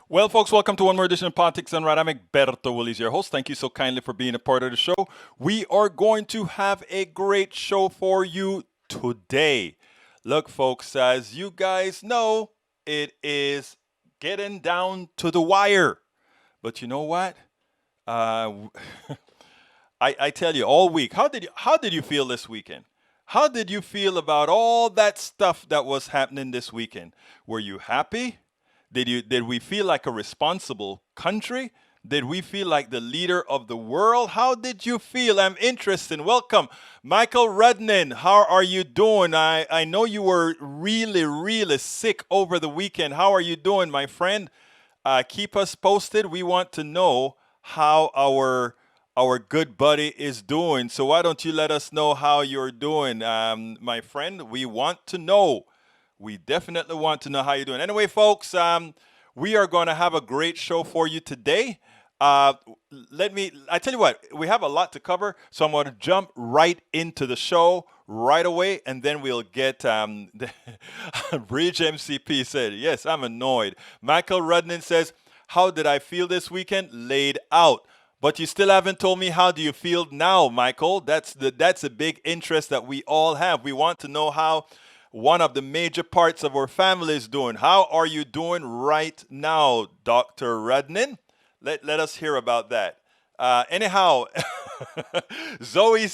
Well, folks, welcome to one more edition of Politics and Right. I'm Egberto Willies, your host. Thank you so kindly for being a part of the show. We are going to have a great show for you today. Look, folks, as you guys know, it is getting down to the wire. But you know what? Uh, I tell you all week. How did you feel this weekend? How did you feel about all that stuff that was happening this weekend? Were you happy? Did we feel like a responsible country? Did we feel like the leader of the world? How did you feel? I'm interested. Welcome, Michael Rudnin. How are you doing? I know you were really, really sick over the weekend. How are you doing, my friend? Keep us posted. We want to know how our good buddy is doing. So why don't you let us know how you're doing, my friend? We want to know. We definitely want to know how you're doing. Anyway, folks, we are going to have a great show for you today. Uh, I tell you what, we have a lot to cover, so I'm going to jump right into the show right away, and then we'll get Bridge MCP said, yes, I'm annoyed. Michael Rudnin says, how did I feel this weekend? Laid out. But you still haven't told me how do you feel now, Michael. That's a big interest that we all have. We want to know how one of the major parts of our family is doing. How are you doing right now, Dr. Rudnin? Let us hear about that. Anyhow, Zoe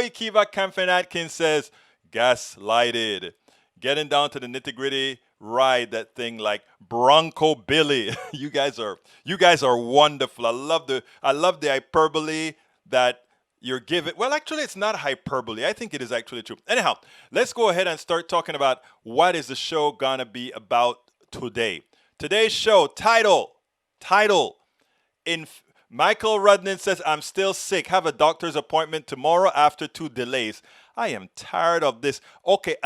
Kiva Camphor Atkins says, gaslighted. Getting down to the nitty gritty, ride that thing like Bronco Billy. You guys are wonderful. I love the hyperbole that you're giving. Well, actually, it's not hyperbole. I think it is actually true. Anyhow, let's go ahead and start talking about what is the show gonna be about today. Today's show title in Michael Rudnin says, I'm still sick. Have a doctor's appointment tomorrow after 2 delays. I am tired of this. Okay,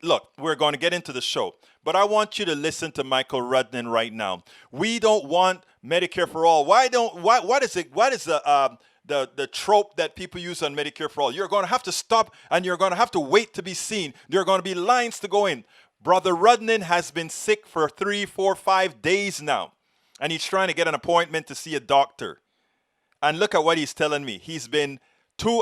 look, we're going to get into the show, but I want you to listen to Michael Rudnin right now. We don't want Medicare for all. What is it? What is the trope that people use on Medicare for all? You're going to have to stop and you're going to have to wait to be seen. There are going to be lines to go in. Brother Rudnin has been sick for 3, 4, 5 days now, and he's trying to get an appointment to see a doctor. And look at what he's telling me. He's been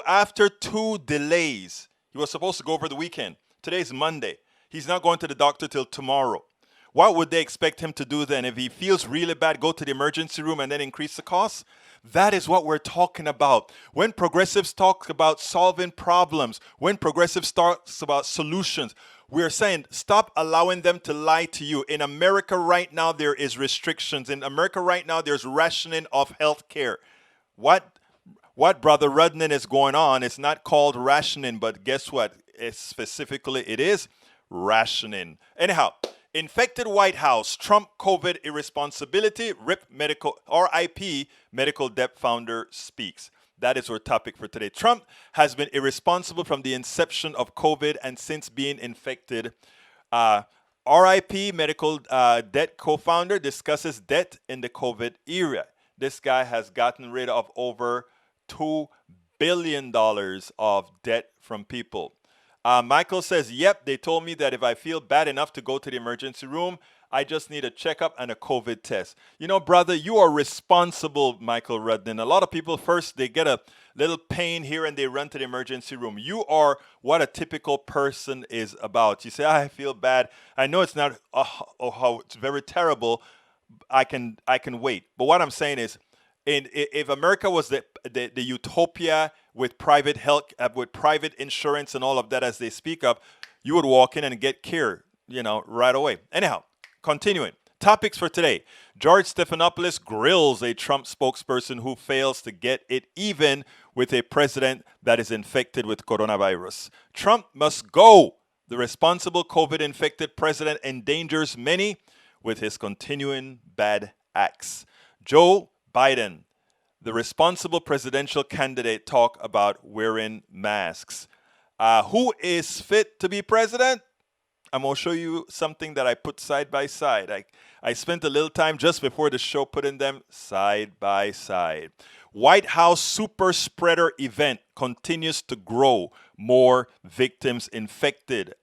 after 2 delays. He was supposed to go over the weekend. Today's Monday. He's not going to the doctor till tomorrow. What would they expect him to do then? If he feels really bad, go to the emergency room and then increase the cost? That is what we're talking about. When progressives talk about solving problems, when progressives talks about solutions, we're saying stop allowing them to lie to you. In America right now, there is restrictions. In America right now, there's rationing of health care. What Brother Rudnin is going on, it's not called rationing, but guess what? Specifically, it is rationing. Anyhow, infected White House, Trump COVID irresponsibility, RIP medical debt founder speaks. That is our topic for today. Trump has been irresponsible from the inception of COVID and since being infected. RIP medical debt co-founder discusses debt in the COVID era. This guy has gotten rid of over $2 billion of debt from people. Michael says, yep, they told me that if I feel bad enough to go to the emergency room, I just need a checkup and a COVID test. You know, brother, you are responsible, Michael Rudnin. A lot of people first, they get a little pain here and they run to the emergency room. You are what a typical person is about. You say, I feel bad. I know it's not, how it's very terrible. I can wait. But what I'm saying is, if America was the utopia with private health, with private insurance and all of that as they speak of, you would walk in and get care, right away. Anyhow, continuing. Topics for today. George Stephanopoulos grills a Trump spokesperson who fails to get it even with a president that is infected with coronavirus. Trump must go. The responsible COVID-infected president endangers many with his continuing bad acts. Joe Biden, the responsible presidential candidate, talk about wearing masks. Who is fit to be president? I'm going to show you something that I put side by side. I spent a little time just before the show putting them side by side. White House super spreader event continues to grow. More victims infected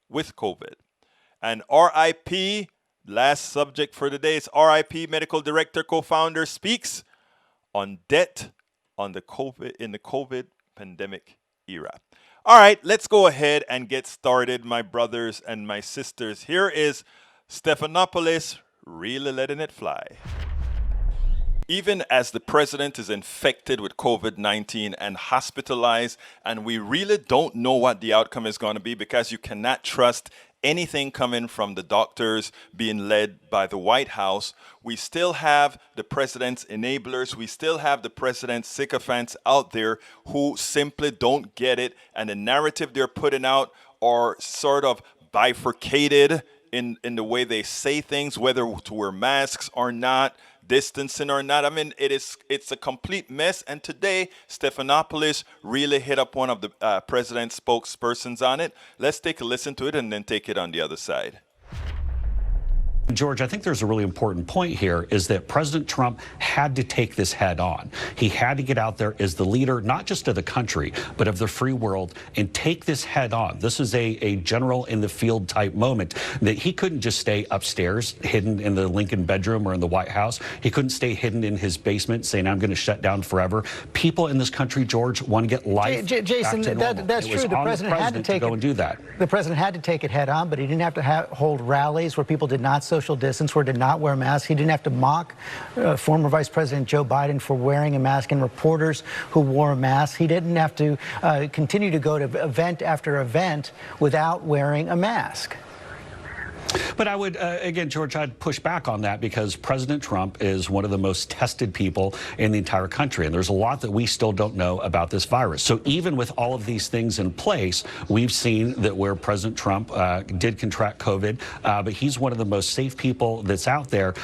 with COVID. And RIP last subject for today is RIP medical director co-founder speaks on debt on the COVID pandemic era. All right, let's go ahead and get started, my brothers and my sisters. Here is Stephanopoulos really letting it fly. Even as the president is infected with COVID-19 and hospitalized, and we really don't know what the outcome is going to be because you cannot trust anything coming from the doctors being led by the White House, we still have the president's enablers. We still have the president's sycophants out there who simply don't get it, and the narrative they're putting out are sort of bifurcated in the way they say things, whether to wear masks or not, distancing or not. I mean, it's a complete mess. And today, Stephanopoulos really hit up one of the president's spokespersons on it. Let's take a listen to it and then take it on the other side. George, I think there's a really important point here is that President Trump had to take this head on. He had to get out there as the leader, not just of the country, but of the free world, and take this head on. This is a general in the field type moment that he couldn't just stay upstairs, hidden in the Lincoln bedroom or in the White House. He couldn't stay hidden in his basement saying, I'm going to shut down forever. People in this country, George, want to get life Jason, back to that's true. The president had to take go and do that. The president had to take it head on, but he didn't have to hold rallies where people did not social distance, where did not wear masks. He didn't have to mock former Vice President Joe Biden for wearing a mask and reporters who wore a mask. He didn't have to continue to go to event after event without wearing a mask. But I would, again, George, I'd push back on that because President Trump is one of the most tested people in the entire country. And there's a lot that we still don't know about this virus. So even with all of these things in place, we've seen that where President Trump did contract COVID, but he's one of the most safe people that's out there.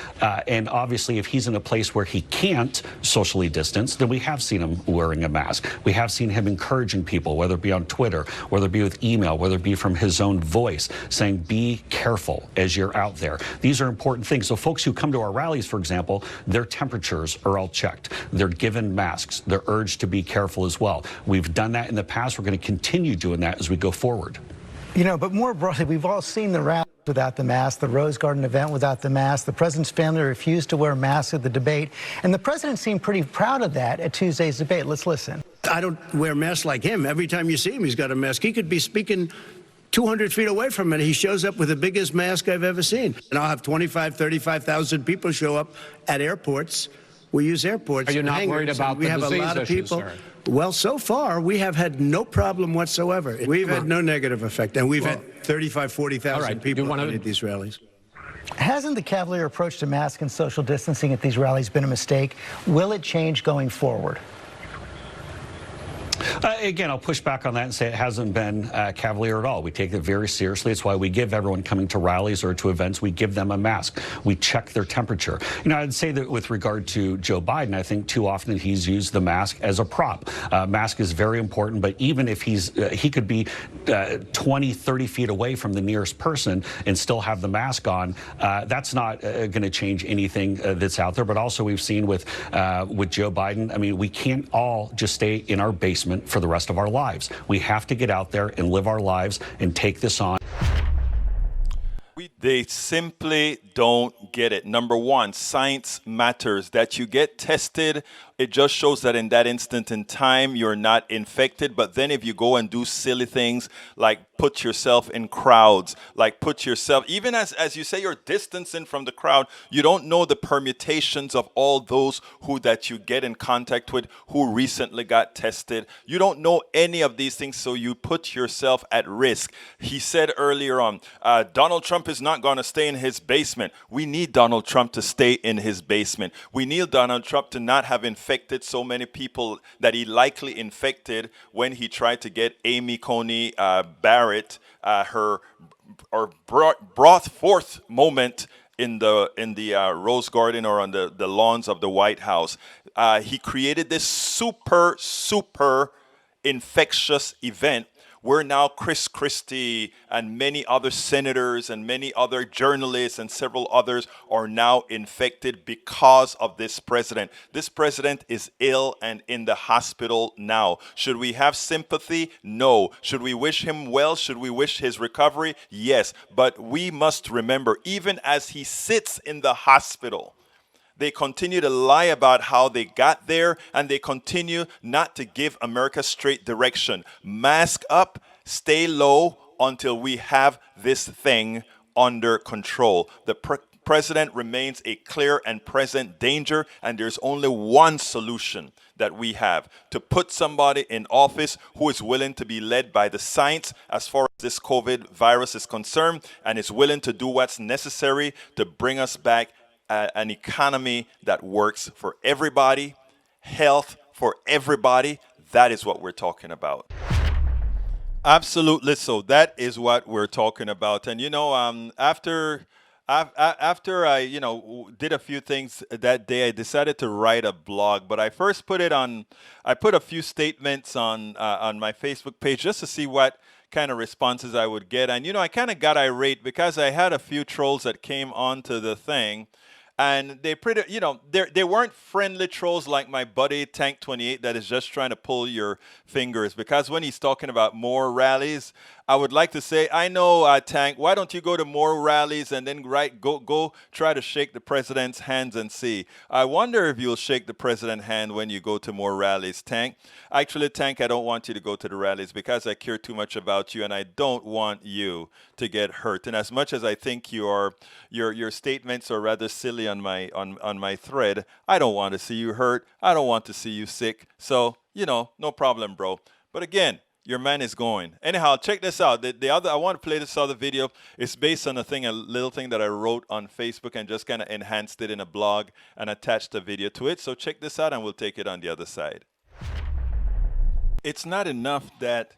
And obviously, if he's in a place where he can't socially distance, then we have seen him wearing a mask. We have seen him encouraging people, whether it be on Twitter, whether it be with email, whether it be from his own voice, saying, be careful as you're out there. These are important things. So folks who come to our rallies, for example, their temperatures are all checked. They're given masks. They're urged to be careful as well. We've done that in the past. We're going to continue doing that as we go forward. You know, but more broadly, we've all seen the rally without the mask, the Rose Garden event without the mask. The president's family refused to wear a mask at the debate. And the president seemed pretty proud of that at Tuesday's debate. Let's listen. I don't wear masks like him. Every time you see him, he's got a mask. He could be speaking 200 feet away from it. He shows up with the biggest mask I've ever seen. And I'll have 35,000 people show up at airports. We use airports. Are you not worried about we the have a disease lot of issue, people. sir? Well, so far, we have had no problem whatsoever. We've had no negative effect. And we've had 35,000, 40,000 people at these rallies. Hasn't the cavalier approach to mask and social distancing at these rallies been a mistake? Will it change going forward? Again, I'll push back on that and say it hasn't been cavalier at all. We take it very seriously. It's why we give everyone coming to rallies or to events, we give them a mask. We check their temperature. You know, I'd say that with regard to Joe Biden, I think too often he's used the mask as a prop. Mask is very important, but even if he could be 20, 30 feet away from the nearest person and still have the mask on, that's not going to change anything that's out there. But also we've seen with Joe Biden, I mean, we can't all just stay in our basement for the rest of our lives. We have to get out there and live our lives and take this on. They simply don't get it. Number one, science matters. That you get tested, it just shows that in that instant in time, you're not infected. But then if you go and do silly things like put yourself in crowds, like put yourself, even as you say, you're distancing from the crowd, you don't know the permutations of all those that you get in contact with who recently got tested. You don't know any of these things, so you put yourself at risk. He said earlier on, Donald Trump is not going to stay in his basement. We need Donald Trump to stay in his basement. We need Donald Trump to not have infected so many people that he likely infected when he tried to get Amy Coney Barrett, brought forth moment in the Rose Garden or on the lawns of the White House. He created this super infectious event we're now Chris Christie and many other senators and many other journalists and several others are now infected because of this president. This president is ill and in the hospital now. Should we have sympathy? No. Should we wish him well? Should we wish his recovery? Yes. But we must remember, even as he sits in the hospital, they continue to lie about how they got there, and they continue not to give America straight direction. Mask up, stay low until we have this thing under control. The president remains a clear and present danger, and there's only one solution that we have: to put somebody in office who is willing to be led by the science as far as this COVID virus is concerned, and is willing to do what's necessary to bring us back an economy that works for everybody, health for everybody. That is what we're talking about. Absolutely. So that is what we're talking about. And after I did a few things that day, I decided to write a blog. But I first put it on. I put a few statements on my Facebook page just to see what kind of responses I would get. And I kind of got irate because I had a few trolls that came onto the thing. And they they weren't friendly trolls like my buddy Tank 28 that is just trying to pull your fingers. Because when he's talking about more rallies, I would like to say, I know, Tank, why don't you go to more rallies and then go try to shake the president's hands and see. I wonder if you'll shake the president's hand when you go to more rallies, Tank. Actually, Tank, I don't want you to go to the rallies because I care too much about you, and I don't want you to get hurt. And as much as I think your statements are rather silly on my thread, I don't want to see you hurt. I don't want to see you sick. So, no problem, bro. But again, your man is going. Anyhow, check this out. The other, I want to play this other video. It's based on a little thing that I wrote on Facebook and just kind of enhanced it in a blog and attached a video to it. So check this out and we'll take it on the other side. It's not enough that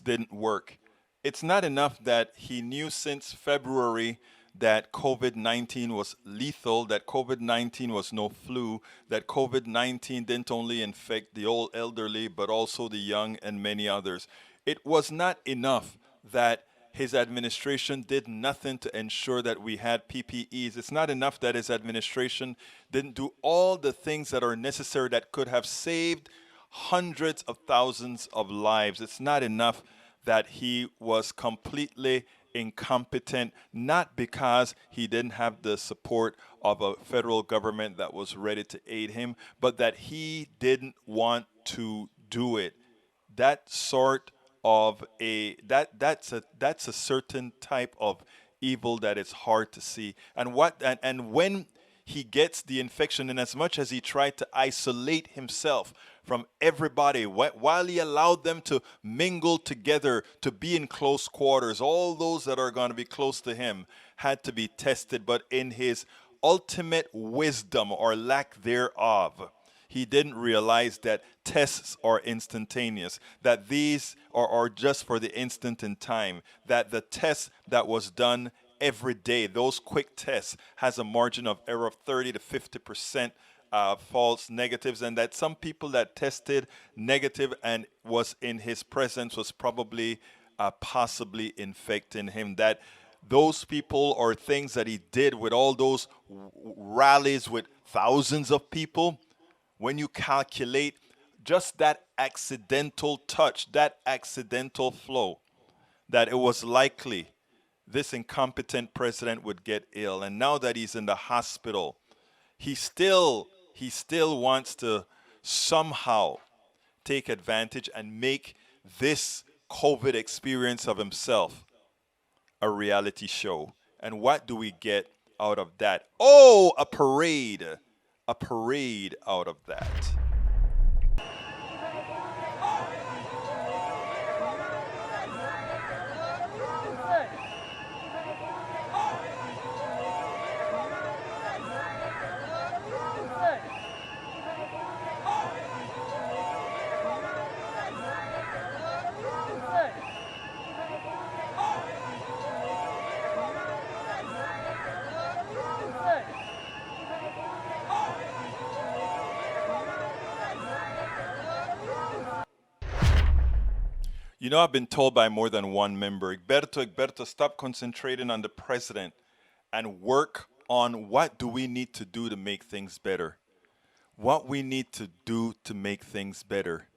didn't work. It's not enough that he knew since February that COVID-19 was lethal, that COVID-19 was no flu, that COVID-19 didn't only infect the old elderly, but also the young and many others. It was not enough that his administration did nothing to ensure that we had PPEs. It's not enough that his administration didn't do all the things that are necessary that could have saved hundreds of thousands of lives. It's not enough that he was completely incompetent, not because he didn't have the support of a federal government that was ready to aid him, but that he didn't want to do it. That's a certain type of evil that is hard to see. And when he gets the infection, and as much as he tried to isolate himself from everybody, while he allowed them to mingle together, to be in close quarters, all those that are going to be close to him had to be tested. But in his ultimate wisdom or lack thereof, he didn't realize that tests are instantaneous, that these are just for the instant in time, that the test that was done every day, those quick tests, has a margin of error of 30 to 50% false negatives, and that some people that tested negative and was in his presence was probably possibly infecting him. That those people or things that he did with all those rallies with thousands of people, when you calculate just that accidental touch, that accidental flow, that it was likely this incompetent president would get ill. And now that he's in the hospital, he still wants to somehow take advantage and make this COVID experience of himself a reality show. And what do we get out of that? Oh, a parade out of that. You know, I've been told by more than one member, Egberto, stop concentrating on the president and work on what do we need to do to make things better. What we need to do to make things better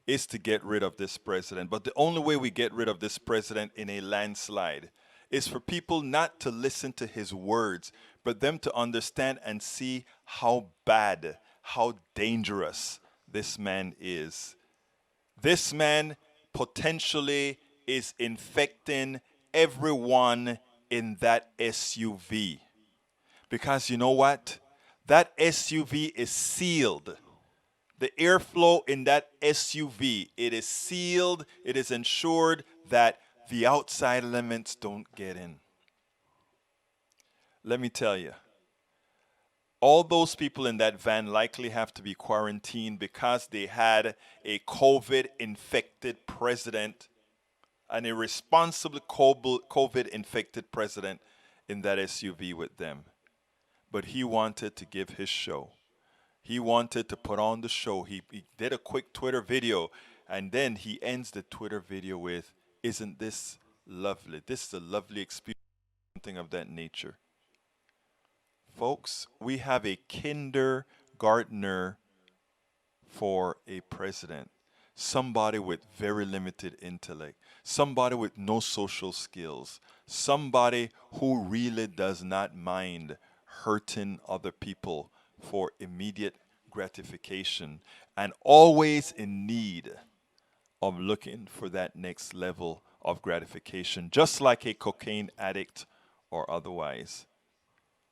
is to get rid of this president. But the only way we get rid of this president in a landslide is for people not to listen to his words, but them to understand and see how bad, how dangerous this man is. This man potentially is infecting everyone in that SUV. Because you know what? That SUV is sealed. The airflow in that SUV, it is sealed. It is ensured that the outside elements don't get in. Let me tell you, all those people in that van likely have to be quarantined because they had a COVID-infected president, an irresponsible COVID-infected president in that SUV with them. But he wanted to give his show. He wanted to put on the show. He did a quick Twitter video, and then he ends the Twitter video with, "Isn't this lovely? This is a lovely experience," something of that nature. Folks, we have a kindergartner for a president. Somebody with very limited intellect. Somebody with no social skills. Somebody who really does not mind hurting other people for immediate gratification and always in need of looking for that next level of gratification, just like a cocaine addict or otherwise.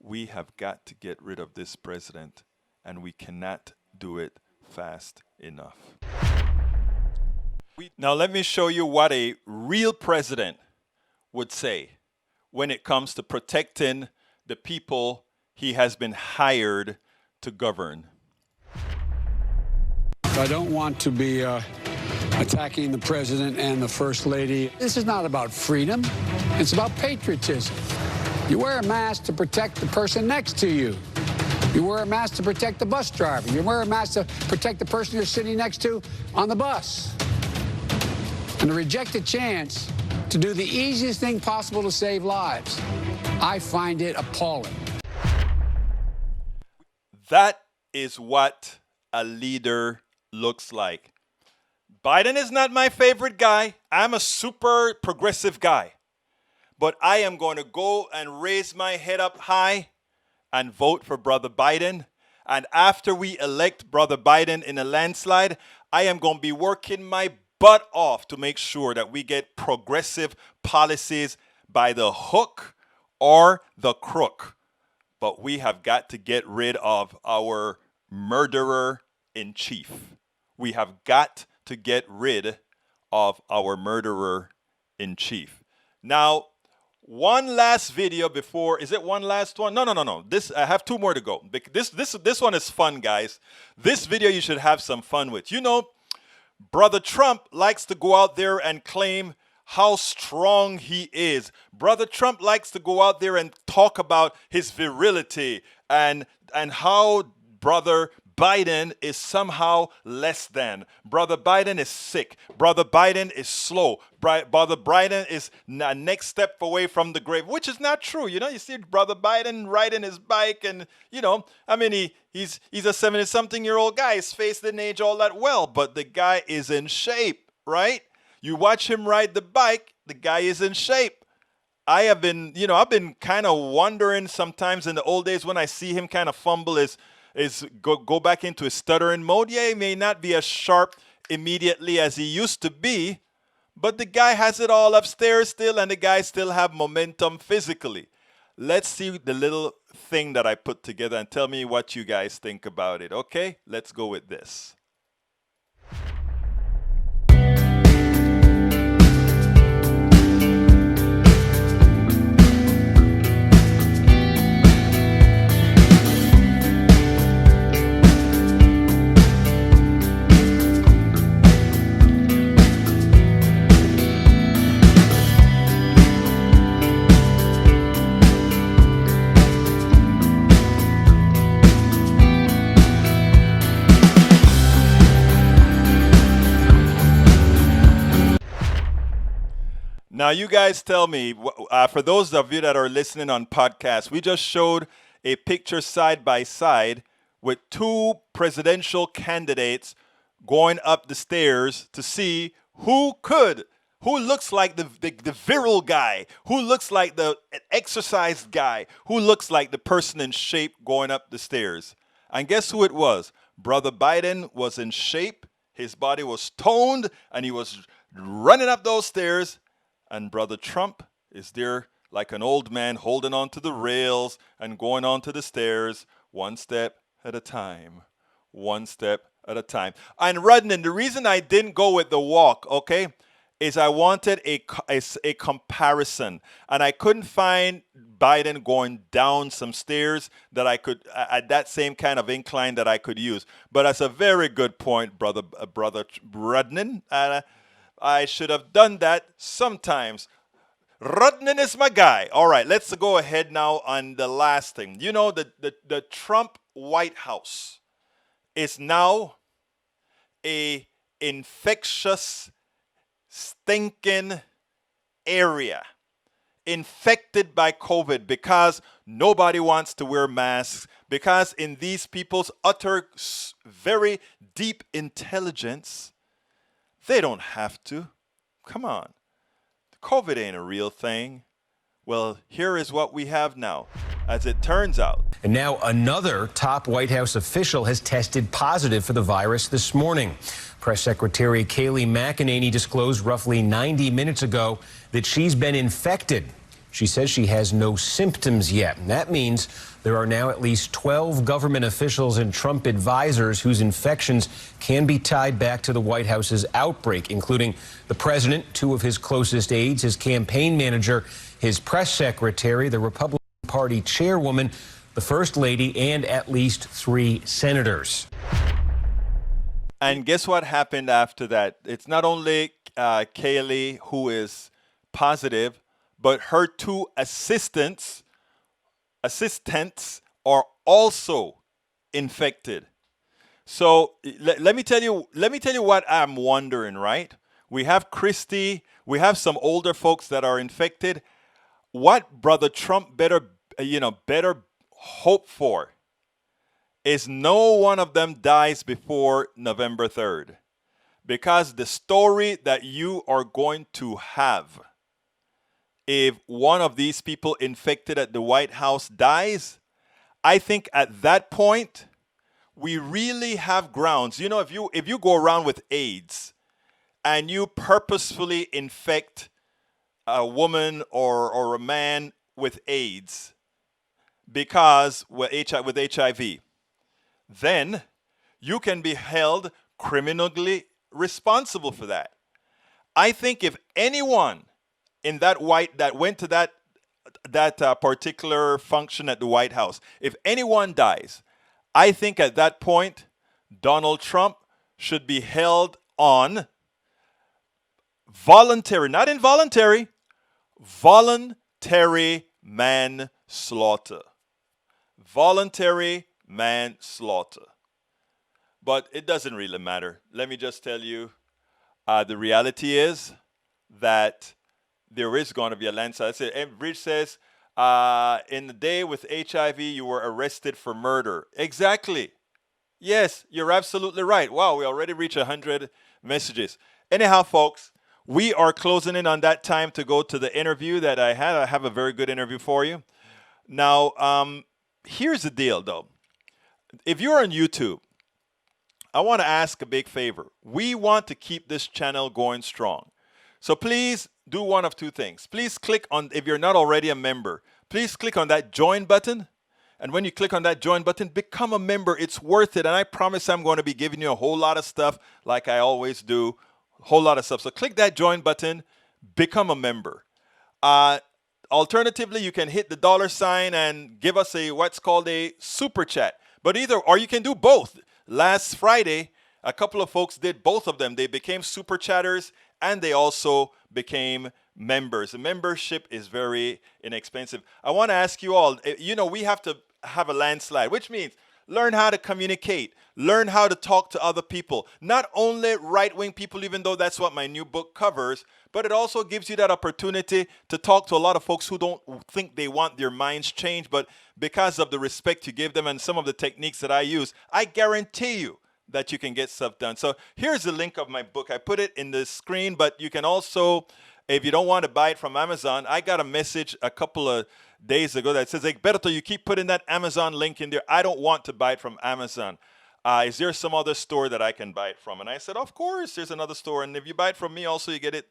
We have got to get rid of this president, and we cannot do it fast enough. Now let me show you what a real president would say when it comes to protecting the people he has been hired to govern. I don't want to be attacking the president and the first lady. This is not about freedom. It's about patriotism. You wear a mask to protect the person next to you. You wear a mask to protect the bus driver. You wear a mask to protect the person you're sitting next to on the bus. And to reject a chance to do the easiest thing possible to save lives, I find it appalling. That is what a leader looks like. Biden is not my favorite guy. I'm a super progressive guy. But I am going to go and raise my head up high and vote for Brother Biden. And after we elect Brother Biden in a landslide, I am going to be working my butt off to make sure that we get progressive policies by the hook or the crook. But we have got to get rid of our murderer in chief. We have got to get rid of our murderer in chief. Now, one last video before, is it one last one? No. I have two more to go. This one is fun, guys. This video you should have some fun with. You know, Brother Trump likes to go out there and claim how strong he is. Brother Trump likes to go out there and talk about his virility and how Brother Biden is somehow less than. Brother Biden is sick. Brother Biden is slow. Brother Biden is a next step away from the grave, which is not true. You know, you see Brother Biden riding his bike and, you know, I mean, he's a 70-something-year-old guy. His face didn't age all that well, but the guy is in shape, right? You watch him ride the bike, the guy is in shape. I've been kind of wondering sometimes in the old days when I see him kind of fumble go back into his stuttering mode. Yeah, he may not be as sharp immediately as he used to be, but the guy has it all upstairs still, and the guy still have momentum physically. Let's see the little thing that I put together and tell me what you guys think about it, okay? Let's go with this. Now, you guys tell me, for those of you that are listening on podcast, we just showed a picture side by side with two presidential candidates going up the stairs to see who looks like the virile guy, who looks like the exercise guy, who looks like the person in shape going up the stairs. And guess who it was? Brother Biden was in shape, his body was toned, and he was running up those stairs. And Brother Trump is there like an old man holding on to the rails and going onto the stairs one step at a time. One step at a time. And Rudnan, the reason I didn't go with the walk, okay, is I wanted a comparison. And I couldn't find Biden going down some stairs that I could, at that same kind of incline that I could use. But that's a very good point, Brother Rudnan. I should have done that sometimes. Rudnan is my guy. All right, let's go ahead now on the last thing. You know, the Trump White House is now a infectious, stinking area infected by COVID because nobody wants to wear masks, because in these people's utter, very deep intelligence, they don't have to. Come on. COVID ain't a real thing. Well, here is what we have now, as it turns out. And now another top White House official has tested positive for the virus this morning. Press Secretary Kayleigh McEnany disclosed roughly 90 minutes ago that she's been infected. She says she has no symptoms yet. And that means there are now at least 12 government officials and Trump advisors whose infections can be tied back to the White House's outbreak, including the president, two of his closest aides, his campaign manager, his press secretary, the Republican Party chairwoman, the First Lady, and at least 3 senators. And guess what happened after that? It's not only Kayleigh who is positive, but her 2 assistants are also infected. So let me tell you what I'm wondering, right? We have Christie, we have some older folks that are infected. What Brother Trump better hope for is no one of them dies before November 3rd. Because the story that you are going to have, if one of these people infected at the White House dies, I think at that point, we really have grounds. You know, if you go around with AIDS and you purposefully infect a woman or a man with AIDS because with HIV, then you can be held criminally responsible for that. I think if anyone in that went to that particular function at the White House, if anyone dies, I think at that point, Donald Trump should be held on voluntary, not involuntary, voluntary manslaughter. Voluntary manslaughter. But it doesn't really matter. Let me just tell you, the reality is that there is going to be a landslide. Bridge says, in the day with HIV, you were arrested for murder. Exactly. Yes, you're absolutely right. Wow, we already reached 100 messages. Anyhow, folks, we are closing in on that time to go to the interview that I had. I have a very good interview for you. Now, here's the deal, though. If you're on YouTube, I want to ask a big favor. We want to keep this channel going strong. So please do one of 2 things. Please click on, if you're not already a member, please click on that join button. And when you click on that join button, become a member. It's worth it. And I promise I'm going to be giving you a whole lot of stuff like I always do. A whole lot of stuff. So click that join button, become a member. Alternatively, you can hit the $sign and give us what's called a super chat. But or you can do both. Last Friday, a couple of folks did both of them. They became super chatters and they also became members. The membership is very inexpensive. I want to ask you all, we have to have a landslide, which means, Learn how to communicate. Learn how to talk to other people. Not only right-wing people, even though that's what my new book covers, but it also gives you that opportunity to talk to a lot of folks who don't think they want their minds changed, but because of the respect you give them and some of the techniques that I use, I guarantee you that you can get stuff done. So here's the link of my book. I put it in the screen, but you can also, if you don't want to buy it from Amazon, I got a message a couple of days ago that says, Egberto, you keep putting that Amazon link in there. I don't want to buy it from Amazon. Is there some other store that I can buy it from? And I said, of course, there's another store. And if you buy it from me, also you get it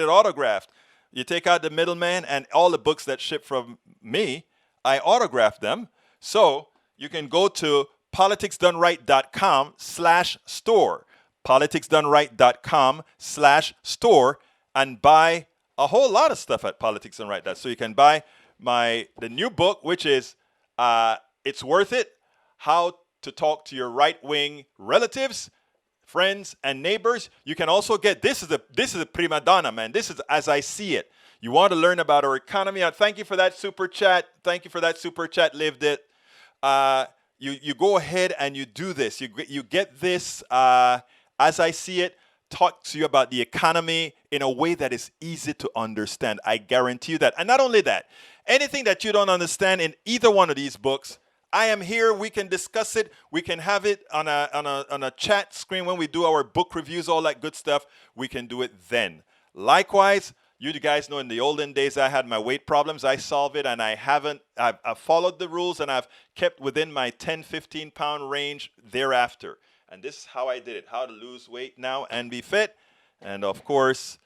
autographed. You take out the middleman, and all the books that ship from me, I autograph them. So you can go to politicsdoneright.com/store, politicsdoneright.com/store, and buy a whole lot of stuff at Politics Done Right. So you can buy the new book, which is It's Worth It: How to Talk to Your Right-Wing Relatives, Friends, and Neighbors. You can also get, this is a prima donna, man. This is As I See It. You want to learn about our economy. Thank you for that super chat. Thank you for that super chat, Lived It. You go ahead and you do this. You get this As I See It. Talk to you about the economy in a way that is easy to understand. I guarantee you that. And not only that, anything that you don't understand in either one of these books, I am here. We can discuss it. We can have it on a chat screen when we do our book reviews, all that good stuff. We can do it then. Likewise, you guys know in the olden days I had my weight problems. I solved it, and I've followed the rules, and I've kept within my 10, 15 pound range thereafter. And this is how I did it, how to lose weight now and be fit. And of course,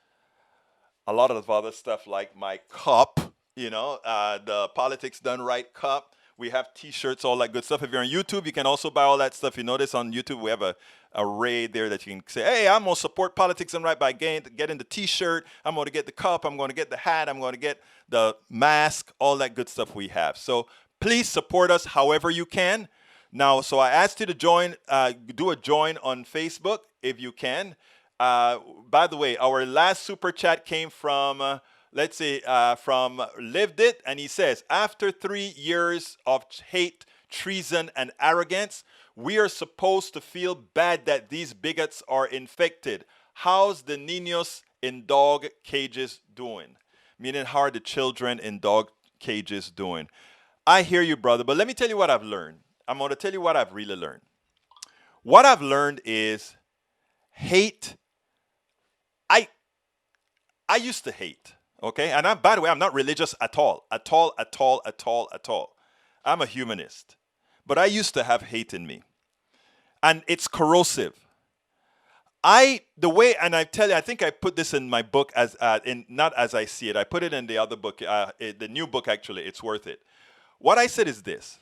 a lot of other stuff like my cup, the Politics Done Right cup. We have T-shirts, all that good stuff. If you're on YouTube, you can also buy all that stuff. You notice on YouTube, we have a array there that you can say, hey, I'm going to support Politics Done Right by getting the T-shirt. I'm going to get the cup. I'm going to get the hat. I'm going to get the mask, all that good stuff we have. So please support us however you can. Now, so I asked you to join, do a join on Facebook if you can. By the way, our last super chat came from, from Lived It, and he says, after 3 years of hate, treason, and arrogance, we are supposed to feel bad that these bigots are infected. How's the niños in dog cages doing? Meaning, how are the children in dog cages doing? I hear you, brother, but let me tell you what I've learned. I'm going to tell you what I've really learned. What I've learned is hate. I used to hate, okay? And by the way, I'm not religious at all. I'm a humanist. But I used to have hate in me. And it's corrosive. And I tell you, I think I put this in my book not As I See It. I put it in the other book, the new book actually, It's Worth It. What I said is this.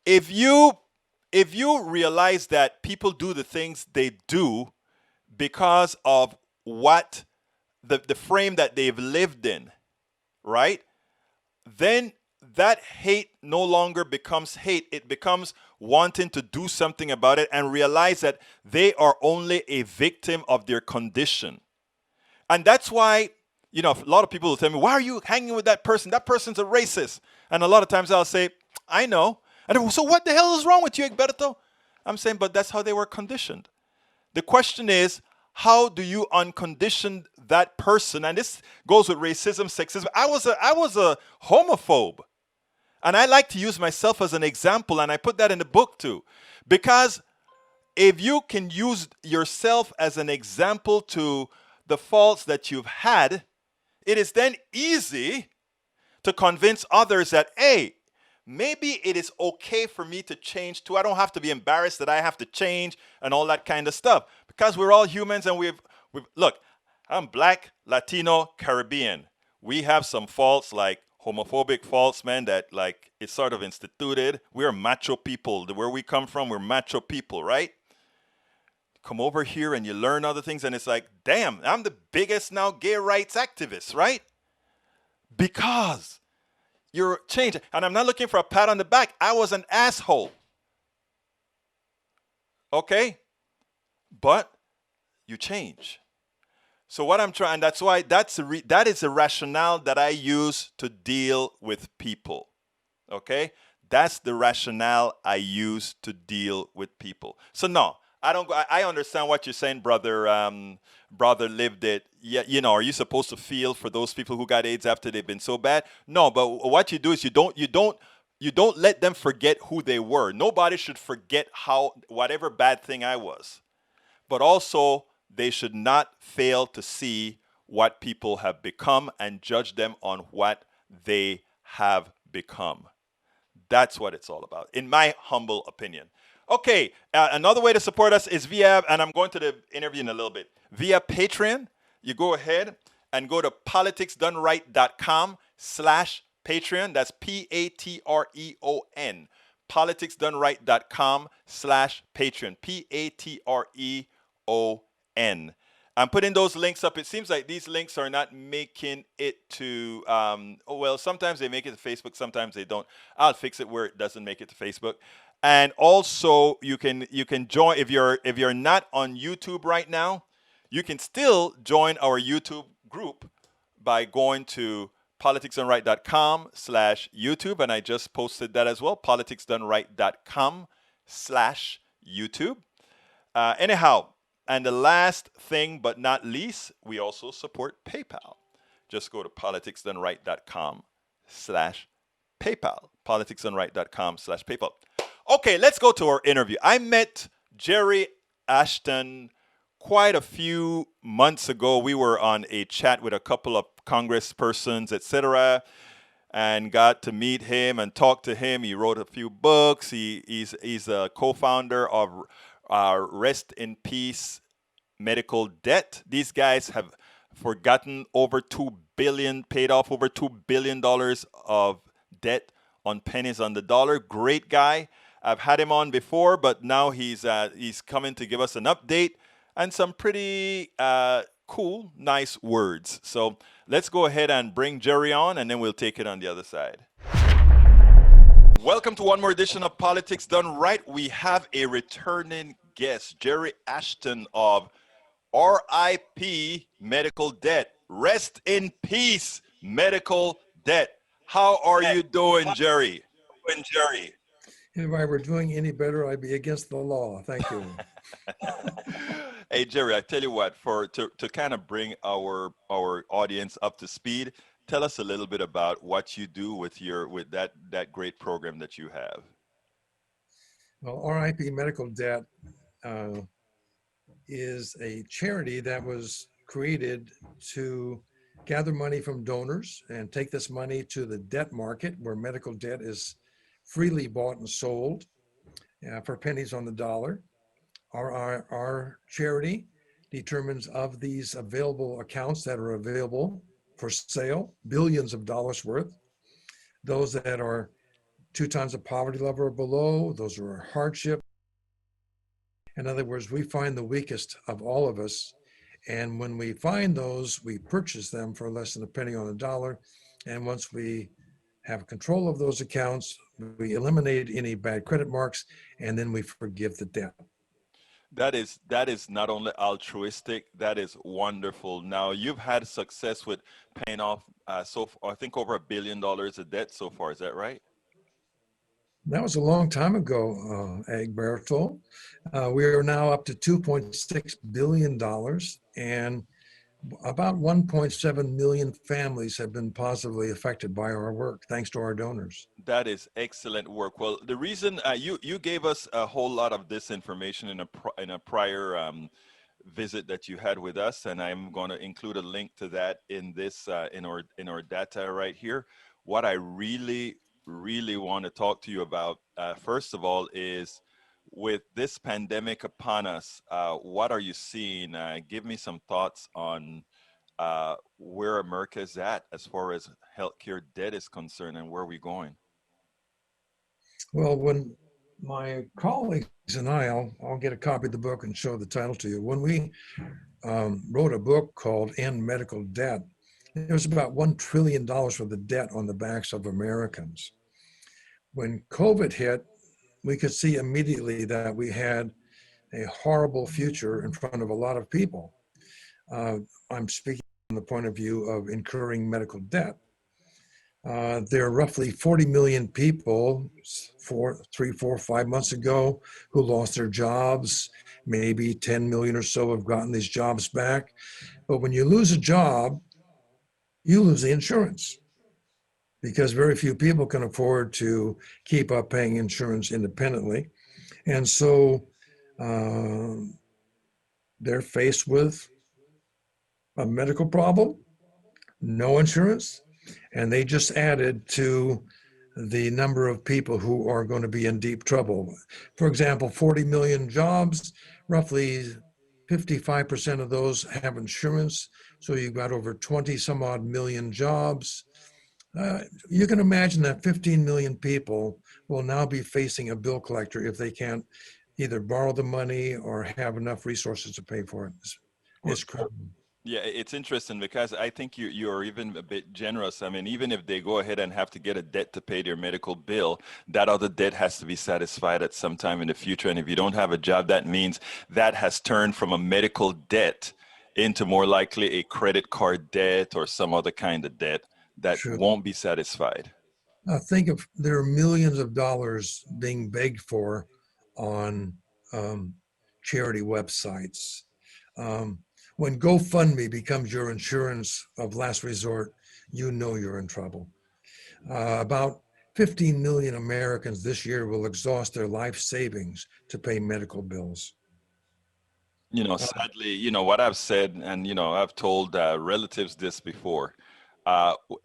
If you realize that people do the things they do because of what the frame that they've lived in, right? Then that hate no longer becomes hate. It becomes wanting to do something about it and realize that they are only a victim of their condition. And that's why, a lot of people will tell me, why are you hanging with that person? That person's a racist. And a lot of times I'll say, I know. And so what the hell is wrong with you, Egberto? I'm saying, but that's how they were conditioned. The question is, how do you uncondition that person? And this goes with racism, sexism. I was a homophobe. And I like to use myself as an example, and I put that in the book too. Because if you can use yourself as an example to the faults that you've had, it is then easy to convince others that, hey, maybe it is okay for me to change too. I don't have to be embarrassed that I have to change and all that kind of stuff. Because we're all humans, and look, I'm Black, Latino, Caribbean. We have some faults, like homophobic faults, man, that like it's sort of instituted. We're macho people. Where we come from, we're macho people, right? Come over here and you learn other things, and it's like, damn, I'm the biggest now gay rights activist, right? Because you're changing. And I'm not looking for a pat on the back. I was an asshole. Okay? But you change. So what I'm trying, that's why that is a rationale that I use to deal with people. Okay? That's the rationale I use to deal with people. So no, I don't go. I understand what you're saying, brother. Brother lived it. Yeah, are you supposed to feel for those people who got AIDS after they've been so bad? No, but what you do is you don't let them forget who they were. Nobody should forget how whatever bad thing I was. But also they should not fail to see what people have become and judge them on what they have become. That's what it's all about, in my humble opinion. Okay, another way to support us is via, and I'm going to the interview in a little bit, via Patreon. You go ahead and go to politicsdoneright.com/Patreon. That's Patreon. Politicsdoneright.com/Patreon. Patreon. I'm putting those links up. It seems like these links are not making it to, sometimes they make it to Facebook, sometimes they don't. I'll fix it where it doesn't make it to Facebook. And also you can join, if you're not on YouTube right now, you can still join our YouTube group by going to politicsdoneright.com/YouTube. And I just posted that as well, politicsdoneright.com/YouTube. Anyhow, and the last thing but not least, we also support PayPal. Just go to politicsdoneright.com/PayPal. Politicsdoneright.com/PayPal. Okay, let's go to our interview. I met Jerry Ashton quite a few months ago. We were on a chat with a couple of congresspersons, etc., and got to meet him and talk to him. He wrote a few books. He's a co-founder of Rest in Peace Medical Debt. These guys have paid off over $2 billion of debt on pennies on the dollar. Great guy. I've had him on before, but now he's coming to give us an update and some pretty cool, nice words. So let's go ahead and bring Jerry on, and then we'll take it on the other side. Welcome to one more edition of Politics Done Right. We have a returning guest, Jerry Ashton of RIP Medical Debt. Rest in peace, medical debt. How are you doing, Jerry? If I were doing any better, I'd be against the law. Thank you. Hey, Jerry, I tell you what, to kind of bring our audience up to speed, tell us a little bit about what you do with that great program that you have. Well, RIP Medical Debt is a charity that was created to gather money from donors and take this money to the debt market where medical debt is freely bought and sold for pennies on the dollar. Our charity determines of these available accounts that are available for sale, billions of dollars worth, those that are 2 times the poverty level or below, those who are hardship. In other words, we find the weakest of all of us. And when we find those, we purchase them for less than a penny on the dollar. And once we have control of those accounts, we eliminate any bad credit marks, and then we forgive the debt. That is not only altruistic, that is wonderful. Now, you've had success with paying off I think over $1 billion of debt so far. Is that right? That was a long time ago, Egberto. We are now up to $2.6 billion, and about 1.7 million families have been positively affected by our work, thanks to our donors. That is excellent work. Well, the reason you gave us a whole lot of this information in a prior visit that you had with us, and I'm going to include a link to that in this in our data right here. What I really want to talk to you about, first of all, is with this pandemic upon us, what are you seeing? Give me some thoughts on where America is at as far as healthcare debt is concerned, and where are we going? Well, when my colleagues and I'll get a copy of the book and show the title to you. When we wrote a book called End Medical Debt, there was about $1 trillion worth of debt on the backs of Americans. When COVID hit, we could see immediately that we had a horrible future in front of a lot of people. I'm speaking from the point of view of incurring medical debt. There are roughly 40 million people 3, 4, 5 months ago who lost their jobs. Maybe 10 million or so have gotten these jobs back. But when you lose a job, you lose the insurance because very few people can afford to keep up paying insurance independently. And so they're faced with a medical problem, no insurance, and they just added to the number of people who are going to be in deep trouble. For example, 40 million jobs, roughly 55% of those have insurance. So you've got over 20 some odd million jobs. You can imagine that 15 million people will now be facing a bill collector if they can't either borrow the money or have enough resources to pay for it. It's critical. Yeah, it's interesting because I think you're even a bit generous. I mean, even if they go ahead and have to get a debt to pay their medical bill, that other debt has to be satisfied at some time in the future. And if you don't have a job, that means that has turned from a medical debt into more likely a credit card debt or some other kind of debt that Sure. won't be satisfied. Think of there are millions of dollars being begged for on charity websites. When GoFundMe becomes your insurance of last resort, you know you're in trouble. About 15 million Americans this year will exhaust their life savings to pay medical bills. Sadly, what I've said, and, I've told relatives this before.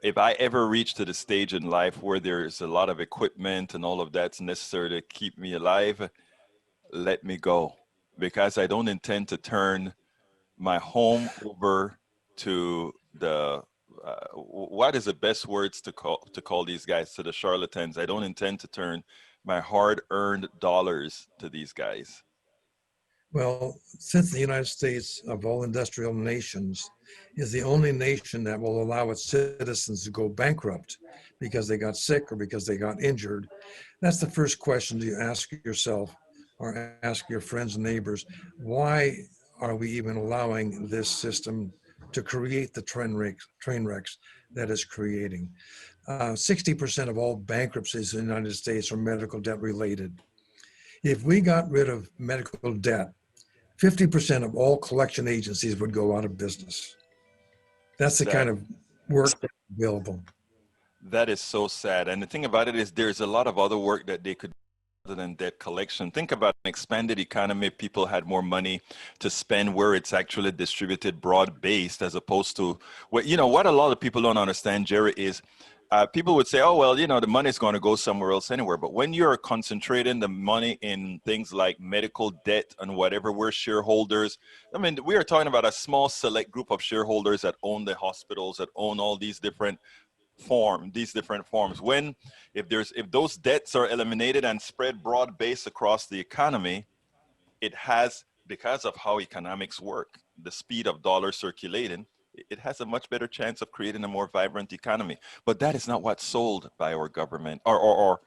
If I ever reach to the stage in life where there's a lot of equipment and all of that's necessary to keep me alive, let me go, because I don't intend to turn my home over to the what is the best words to call these guys, to the charlatans. I don't intend to turn my hard-earned dollars to these guys. Well, since the United States, of all industrial nations, is the only nation that will allow its citizens to go bankrupt because they got sick or because they got injured, that's the first question you ask yourself or ask your friends and neighbors. Why are we even allowing this system to create the train wrecks that is creating? 60% of all bankruptcies in the United States are medical debt related. If we got rid of medical debt, 50% of all collection agencies would go out of business. That's the kind of work that's available. That is so sad. And the thing about it is there's a lot of other work that they could do other than debt collection. Think about an expanded economy. People had more money to spend where it's actually distributed broad-based, as opposed to what a lot of people don't understand, Jerry, is people would say, oh, well, the money is going to go somewhere else anywhere. But when you're concentrating the money in things like medical debt and whatever, we're shareholders. I mean, we are talking about a small select group of shareholders that own the hospitals, that own all these different forms. If those debts are eliminated and spread broad-based across the economy, it has, because of how economics work, the speed of dollars circulating, it has a much better chance of creating a more vibrant economy. But that is not what's sold by our government or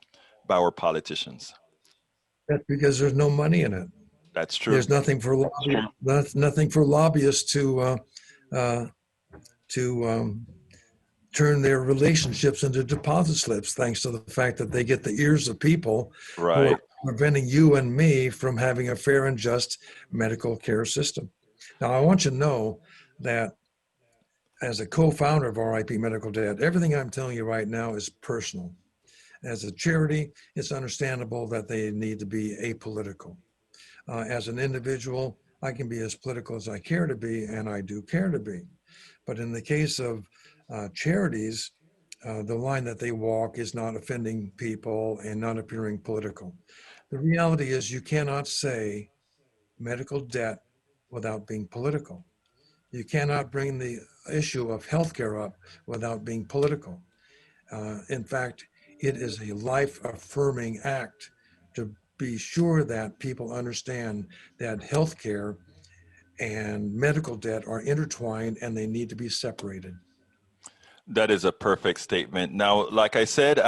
by our politicians. That's because there's no money in it. That's true. There's nothing for lobbyists to turn their relationships into deposit slips, thanks to the fact that they get the ears of people who are preventing you and me from having a fair and just medical care system. Now, I want you to know that as a co-founder of RIP Medical Debt, everything I'm telling you right now is personal. As a charity, it's understandable that they need to be apolitical. As an individual, I can be as political as I care to be, and I do care to be. But in the case of charities, the line that they walk is not offending people and not appearing political. The reality is you cannot say medical debt without being political. You cannot bring the issue of healthcare up without being political. In fact, it is a life-affirming act to be sure that people understand that healthcare and medical debt are intertwined and they need to be separated. That is a perfect statement. Now, like I said,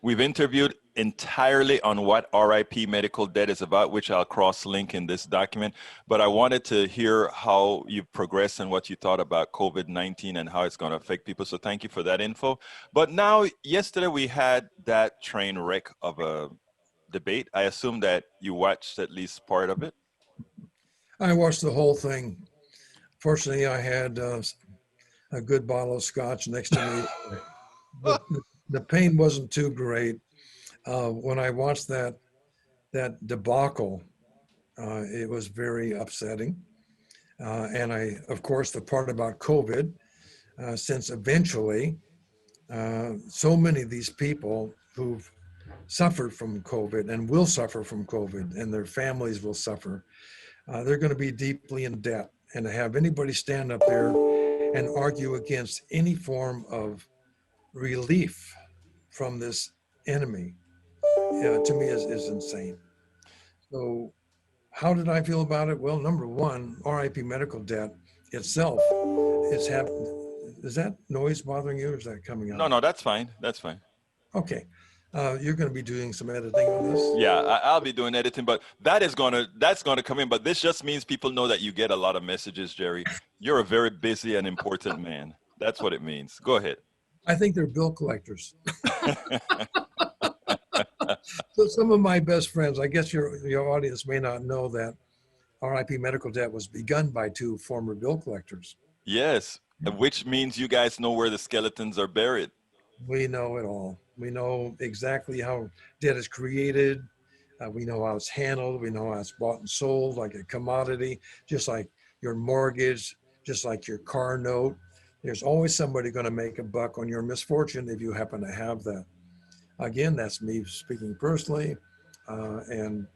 we've interviewed entirely on what RIP medical debt is about, which I'll cross-link in this document. But I wanted to hear how you progressed and what you thought about COVID-19 and how it's going to affect people. So thank you for that info. But now, yesterday we had that train wreck of a debate. I assume that you watched at least part of it. I watched the whole thing. Fortunately, I had a good bottle of scotch next to me. The pain wasn't too great. When I watched that debacle, it was very upsetting. And of course, the part about COVID, since eventually so many of these people who've suffered from COVID and will suffer from COVID, and their families will suffer, they're going to be deeply in debt. And to have anybody stand up there and argue against any form of relief from this enemy, to me is insane. So how did I feel about it? Well, number one, RIP medical debt itself is happening. Is that noise bothering you, or is that coming out? No, that's fine. That's fine. Okay. You're going to be doing some editing on this? Yeah, I'll be doing editing, but that's gonna come in. But this just means people know that you get a lot of messages, Jerry. You're a very busy and important man. That's what it means. Go ahead. I think they're bill collectors. So some of my best friends, I guess your audience may not know that RIP medical debt was begun by two former bill collectors. Yes, which means you guys know where the skeletons are buried. We know it all. We know exactly how debt is created. We know how it's handled. We know how it's bought and sold like a commodity, just like your mortgage, just like your car note. There's always somebody going to make a buck on your misfortune if you happen to have that. Again, that's me speaking personally, and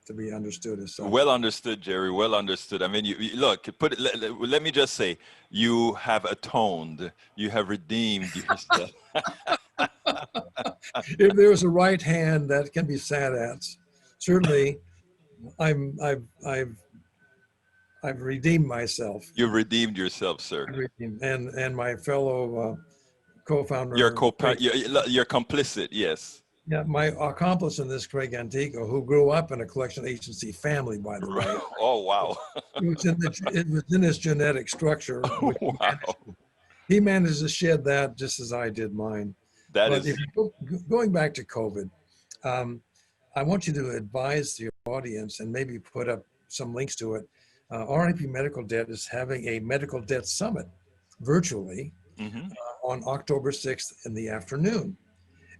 to be understood as such. Well understood, Jerry. Well understood. I mean, look. Let me just say, you have atoned. You have redeemed yourself. If there's a right hand that can be sat at, certainly, I've redeemed myself. You've redeemed yourself, sir. And my fellow co-founder. You're complicit, yes. Yeah, my accomplice in this, Craig Antico, who grew up in a collection agency family, by the way. Oh, wow. It was in his genetic structure. Wow. He managed to shed that just as I did mine. Going back to COVID, I want you to advise your audience and maybe put up some links to it. RIP Medical Debt is having a medical debt summit virtually on October 6th in the afternoon.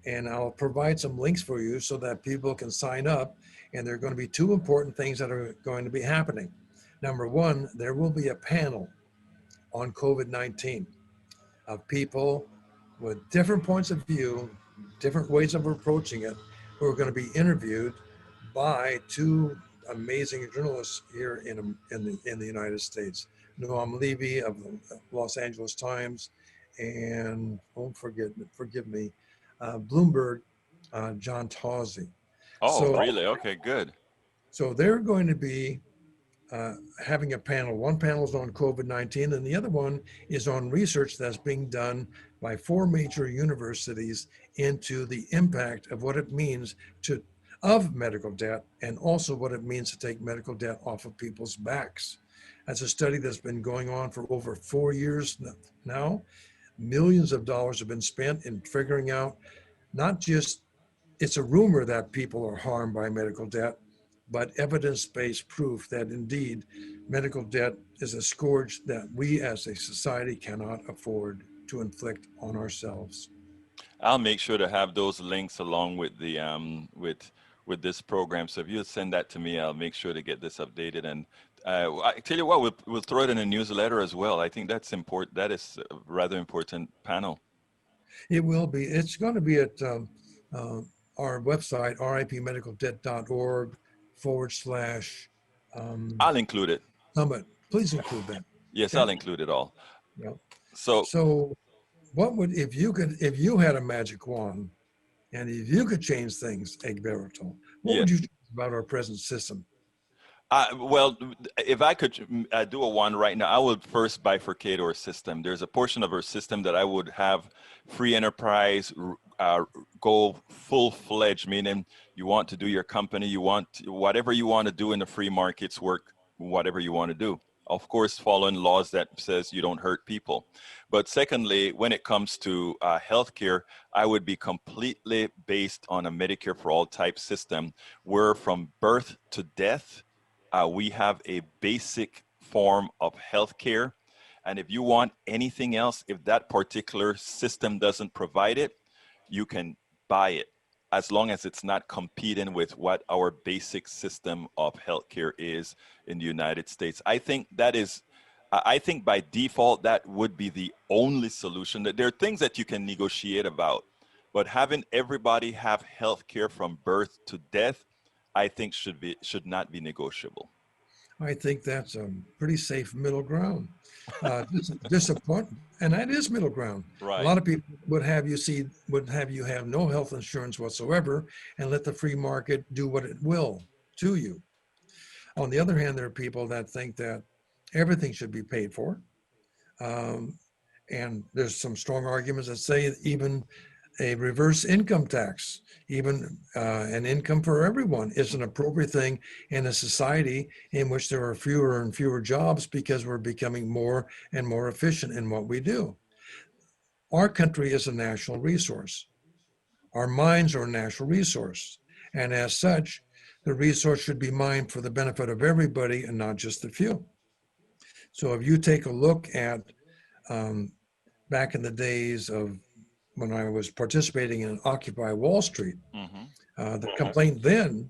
And I'll provide some links for you so that people can sign up. And there are going to be two important things that are going to be happening. Number one, there will be a panel on COVID-19 of people with different points of view, different ways of approaching it, who are going to be interviewed by two amazing journalists here in the United States. Noam Levy of the Los Angeles Times, and forgive me, Bloomberg, John Tawsey. Oh, really? Okay, good. So they're going to be having a panel. One panel is on COVID-19, and the other one is on research that's being done by 4 major universities into the impact of what it means of medical debt, and also what it means to take medical debt off of people's backs. That's a study that's been going on for over 4 years now. Millions of dollars have been spent in figuring out, not just it's a rumor that people are harmed by medical debt, but evidence-based proof that indeed medical debt is a scourge that we as a society cannot afford to inflict on ourselves. I'll make sure to have those links along with the with this program. So if you send that to me, I'll make sure to get this updated. And I tell you what, we'll throw it in a newsletter as well. I think that's important. That is a rather important panel. It will be. It's going to be at our website, ripmedicaldebt.org / I'll include it. Summit. Please include that. Yes, Okay. I'll include it all. Yeah. So what would, if you had a magic wand and if you could change things, Egberto, what would you change about our present system? Well, if I could do a one right now, I would first bifurcate our system. There's a portion of our system that I would have free enterprise, go full-fledged, meaning you want to do your company, you want whatever you want to do in the free markets, work whatever you want to do. Of course, following laws that says you don't hurt people. But secondly, when it comes to healthcare, I would be completely based on a Medicare for all type system, where from birth to death, we have a basic form of healthcare. And if you want anything else, if that particular system doesn't provide it, you can buy it, as long as it's not competing with what our basic system of healthcare is in the United States. I think I think by default, that would be the only solution. That there are things that you can negotiate about, but having everybody have healthcare from birth to death, I think should not be negotiable. I think that's a pretty safe middle ground. Disappointment, and that is middle ground. Right. A lot of people would have you have no health insurance whatsoever and let the free market do what it will to you. On the other hand, there are people that think that everything should be paid for. And there's some strong arguments that say even a reverse income tax, even an income for everyone, is an appropriate thing in a society in which there are fewer and fewer jobs because we're becoming more and more efficient in what we do. Our country is a national resource. Our minds are a national resource. And as such, the resource should be mined for the benefit of everybody and not just the few. So if you take a look at back in the days of when I was participating in Occupy Wall Street, the complaint then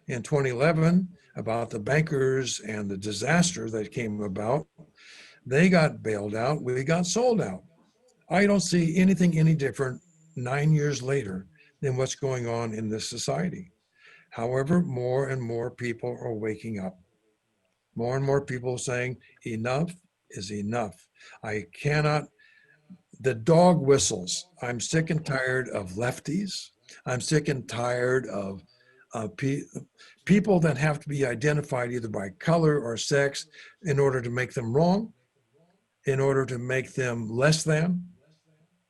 in 2011 about the bankers and the disaster that came about, they got bailed out, we got sold out. I don't see anything any different 9 years later than what's going on in this society. However, more and more people are waking up. More and more people saying enough is enough. I cannot. The dog whistles. I'm sick and tired of lefties. I'm sick and tired of people that have to be identified either by color or sex in order to make them wrong, in order to make them less than.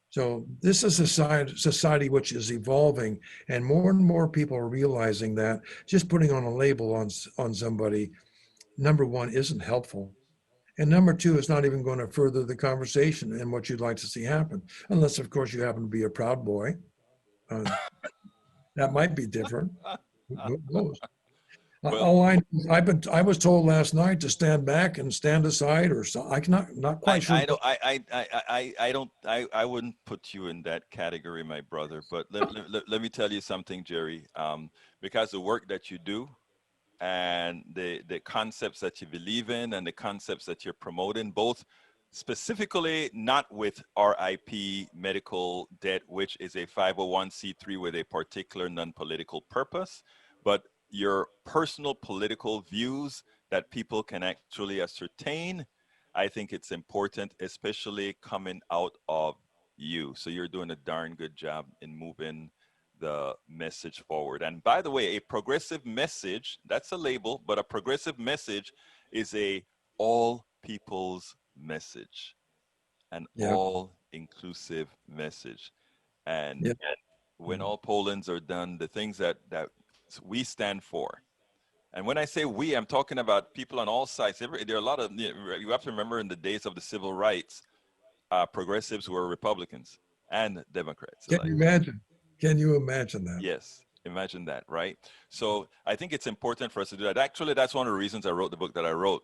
So this is a society which is evolving, and more people are realizing that just putting on a label on somebody, number one, isn't helpful. And number two, it's not even going to further the conversation and what you'd like to see happen. Unless, of course, you happen to be a Proud Boy. That might be different. Who knows? Well, I was told last night to stand back and stand aside, or so. I cannot, not quite sure. I wouldn't put you in that category, my brother. But let me tell you something, Jerry. Because the work that you do, and the concepts that you believe in and the concepts that you're promoting, both specifically not with RIP medical debt, which is a 501c3 with a particular non-political purpose, but your personal political views that people can actually ascertain. I think it's important, especially coming out of you. So you're doing a darn good job in moving the message forward. And by the way, a progressive message, that's a label, but a progressive message is a all people's message, an all inclusive message. And when all Poland's are done, the things that we stand for. And when I say we, I'm talking about people on all sides. There are a lot of, you have to remember in the days of the civil rights, progressives were Republicans and Democrats. Can you imagine? Can you imagine that? Yes, imagine that, right? So I think it's important for us to do that. Actually, that's one of the reasons I wrote the book that I wrote.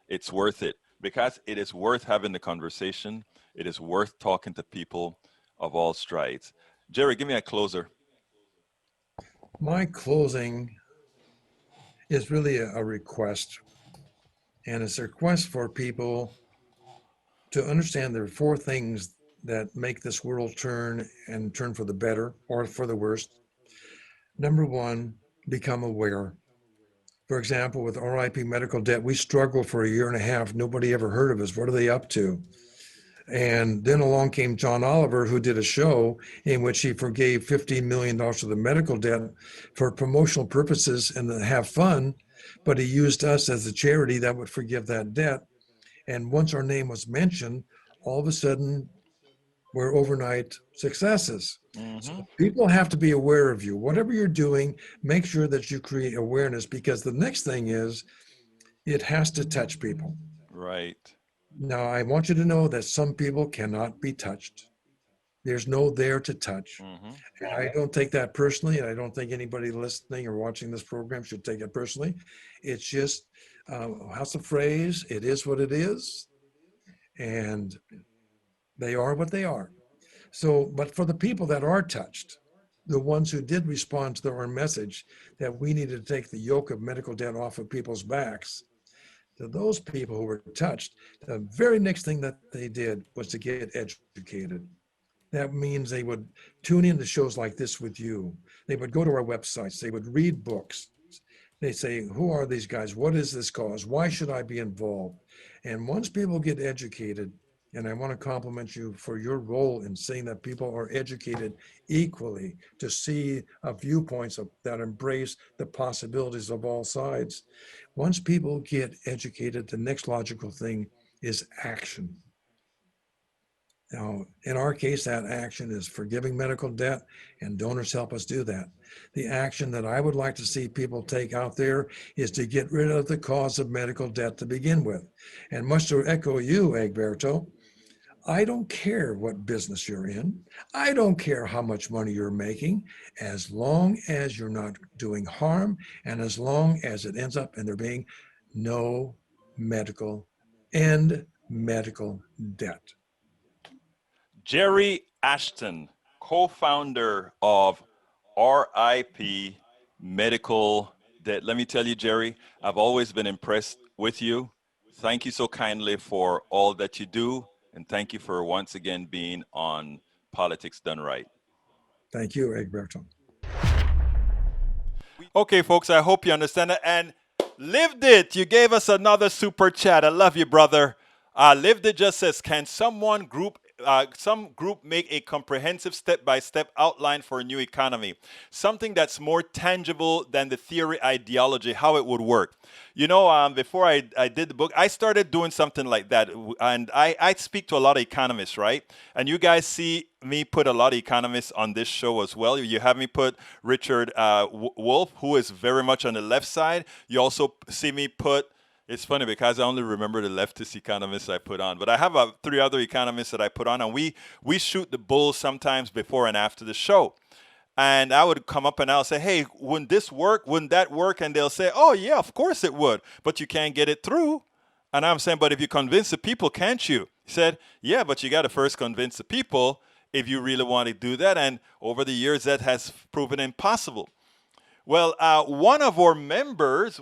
It's worth it, because it is worth having the conversation. It is worth talking to people of all strides. Jerry, give me a closer. My closing is really a request, and it's a request for people to understand there are four things that make this world turn, and turn for the better or for the worst. Number one, become aware. For example, with RIP medical debt, we struggled for a year and a half. Nobody ever heard of us. What are they up to? And then along came John Oliver, who did a show in which he forgave $15 million of the medical debt for promotional purposes and to have fun, but he used us as a charity that would forgive that debt. And once our name was mentioned, all of a sudden, were overnight successes. So Mm-hmm. people have to be aware of you. Whatever you're doing, make sure that you create awareness, because the next thing is it has to touch people. Right. Now, I want you to know that some people cannot be touched. There's no there to touch. Mm-hmm. And I don't take that personally, and I don't think anybody listening or watching this program should take it personally. It's just how's the phrase? It is what it is, and they are what they are. So, but for the people that are touched, the ones who did respond to our message that we needed to take the yoke of medical debt off of people's backs, to those people who were touched, the very next thing that they did was to get educated. That means they would tune in to shows like this with you. They would go to our websites. They would read books. They say, who are these guys? What is this cause? Why should I be involved? And once people get educated, and I want to compliment you for your role in saying that people are educated equally to see viewpoints that embrace the possibilities of all sides. Once people get educated, the next logical thing is action. Now, in our case, that action is forgiving medical debt, and donors help us do that. The action that I would like to see people take out there is to get rid of the cause of medical debt to begin with. And much to echo you, Egberto, I don't care what business you're in. I don't care how much money you're making, as long as you're not doing harm and as long as it ends up in there being no medical debt. Jerry Ashton, co-founder of RIP Medical Debt. Let me tell you, Jerry, I've always been impressed with you. Thank you so kindly for all that you do, and thank you for once again being on Politics Done Right. Thank you, Egberto. Okay, folks, I hope you understand it. And Lived It, you gave us another super chat. I love you, brother. Lived It just says, can some group make a comprehensive step-by-step outline for a new economy? Something that's more tangible than the theory ideology, how it would work. You know, before I did the book, I started doing something like that. And I speak to a lot of economists, right? And you guys see me put a lot of economists on this show as well. You have me put Richard Wolff, who is very much on the left side. You also see me put, it's funny because I only remember the leftist economists I put on, but I have 3 other economists that I put on, and we shoot the bull sometimes before and after the show. And I would come up and I'll say, hey, wouldn't this work? Wouldn't that work? And they'll say, oh, yeah, of course it would, but you can't get it through. And I'm saying, but if you convince the people, can't you? He said, yeah, but you got to first convince the people if you really want to do that. And over the years, that has proven impossible. Well, one of our members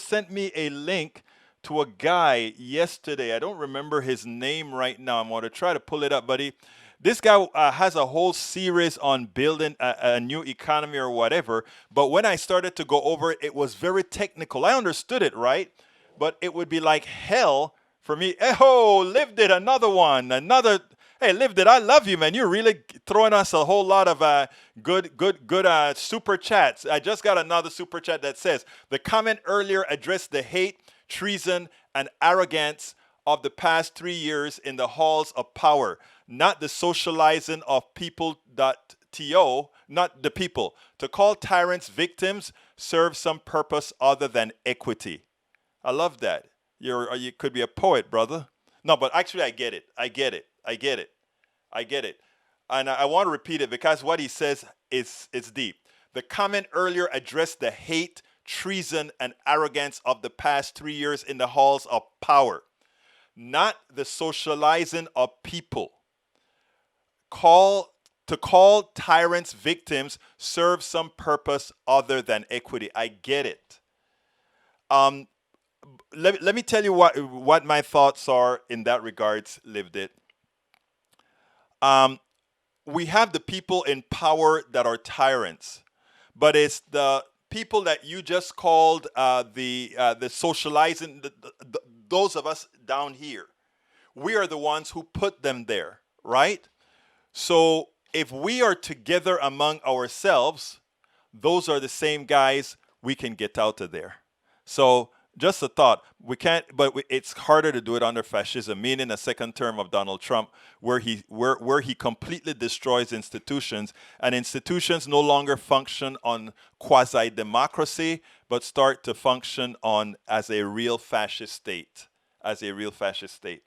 sent me a link to a guy yesterday. I don't remember his name right now. I'm going to try to pull it up, buddy. This guy has a whole series on building a new economy or whatever. But when I started to go over it, it was very technical. I understood it, right? But it would be like hell for me. Oh, Lived It, another one, another. Hey, Lived It, I love you, man. You're really throwing us a whole lot of good super chats. I just got another super chat that says, the comment earlier addressed the hate, treason, and arrogance of the past 3 years in the halls of power, not the socializing of people.to, not the people. To call tyrants victims serves some purpose other than equity. I love that. You could be a poet, brother. No, but actually I get it. And I want to repeat it because what he says is deep. The comment earlier addressed the hate, treason, and arrogance of the past 3 years in the halls of power, not the socializing of people. To call tyrants victims serves some purpose other than equity. I get it. Let me tell you what my thoughts are in that regards, Lived It. We have the people in power that are tyrants, but it's the people that you just called the socializing, those of us down here. We are the ones who put them there, right? So if we are together among ourselves, those are the same guys we can get out of there. So just a thought. We can't, but it's harder to do it under fascism, meaning a second term of Donald Trump, where he completely destroys institutions, and institutions no longer function on quasi democracy, but start to function on as a real fascist state, as a real fascist state.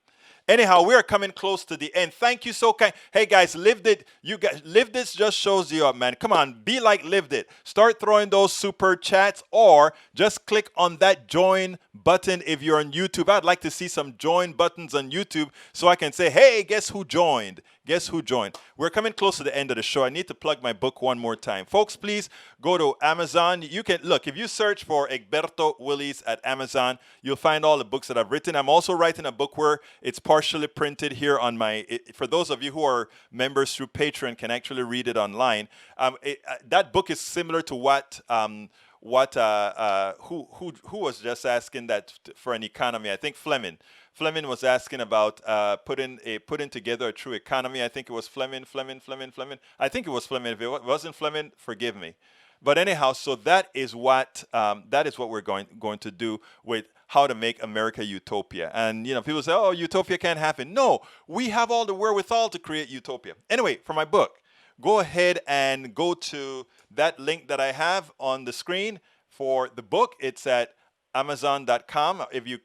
Anyhow, we are coming close to the end. Thank you so kind. Hey guys, Lived It. You guys, Lived It just shows you up, man. Come on, be like Lived It. Start throwing those super chats, or just click on that join button if you're on YouTube. I'd like to see some join buttons on YouTube so I can say, hey, guess who joined? Guess who joined? We're coming close to the end of the show. I need to plug my book one more time. Folks, please go to Amazon. You can look, if you search for Egberto Willies at Amazon, you'll find all the books that I've written. I'm also writing a book where it's partially printed here on my, for those of you who are members through Patreon can actually read it online. That book is similar to who was just asking that for an economy? I think Fleming was asking about putting together a true economy. I think it was Fleming. I think it was Fleming. If it wasn't Fleming, forgive me. But anyhow, so that is what we're going to do with how to make America utopia. And people say, oh, utopia can't happen. No, we have all the wherewithal to create utopia. Anyway, for my book, go ahead and go to that link that I have on the screen for the book. It's at Amazon.com. If you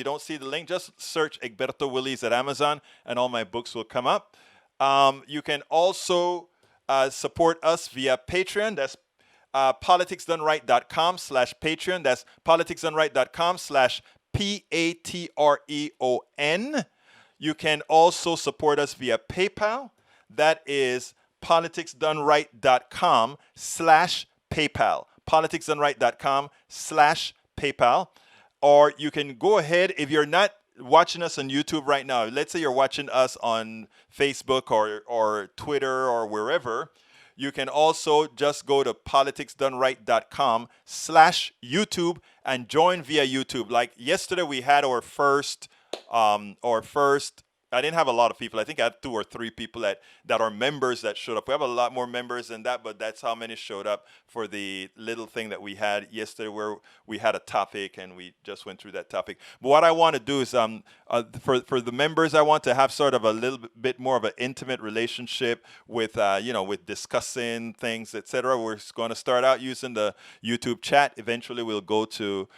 don't see the link, just search Egberto Willies at Amazon and all my books will come up. You can also support us via Patreon. That's politicsdoneright.com/Patreon. That's politicsdoneright.com/Patreon. You can also support us via PayPal. That is politicsdoneright.com/PayPal. politicsdoneright.com/PayPal. Or you can go ahead, if you're not watching us on YouTube right now, let's say you're watching us on Facebook or Twitter or wherever, you can also just go to politicsdoneright.com/YouTube and join via YouTube. Like yesterday we had our first I didn't have a lot of people. I think I had 2 or 3 people that are members that showed up. We have a lot more members than that, but that's how many showed up for the little thing that we had yesterday where we had a topic and we just went through that topic. But what I want to do is for the members, I want to have sort of a little bit more of an intimate relationship with, with discussing things, etc. We're going to start out using the YouTube chat. Eventually, we'll go to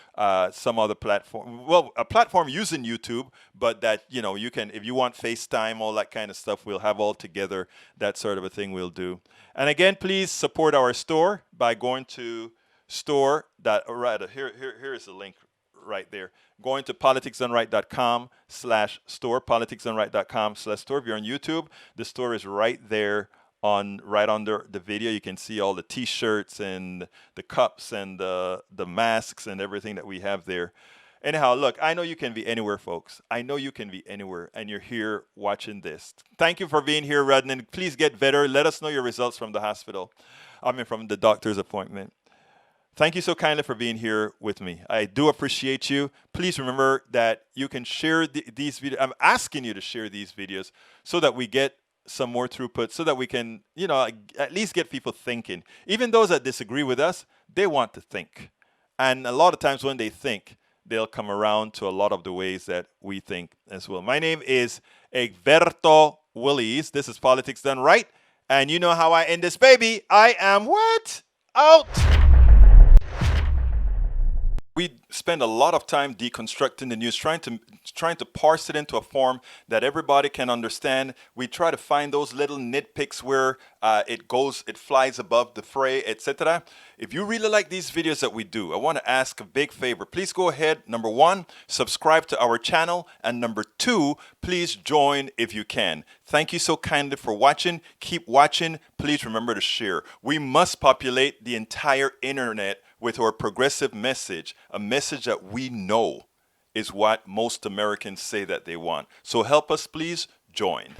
some other platform. Well, a platform using YouTube, but that, you can, if you want FaceTime, all that kind of stuff, we'll have all together. That sort of a thing we'll do. And again, please support our store by going to store. Here is the link right there. Going to politicsdoneright.com/store, politicsdoneright.com/store. If you're on YouTube, the store is right there right under the video. You can see all the t-shirts and the cups and the masks and everything that we have there. Anyhow, look, I know you can be anywhere, folks. I know you can be anywhere, and you're here watching this. Thank you for being here, Redden. Please get better. Let us know your results from the hospital. From the doctor's appointment. Thank you so kindly for being here with me. I do appreciate you. Please remember that you can share these videos. I'm asking you to share these videos so that we get some more throughput, so that we can, at least get people thinking. Even those that disagree with us, they want to think. And a lot of times when they think, they'll come around to a lot of the ways that we think as well. My name is Egberto Willies. This is Politics Done Right. And you know how I end this, baby. I am what? Out. We spend a lot of time deconstructing the news, trying to parse it into a form that everybody can understand. We try to find those little nitpicks where it flies above the fray, etc. If you really like these videos that we do, I want to ask a big favor. Please go ahead. Number 1, subscribe to our channel. And number 2, please join if you can. Thank you so kindly for watching. Keep watching. Please remember to share. We must populate the entire internet with our progressive message, a message that we know is what most Americans say that they want. So help us, please join.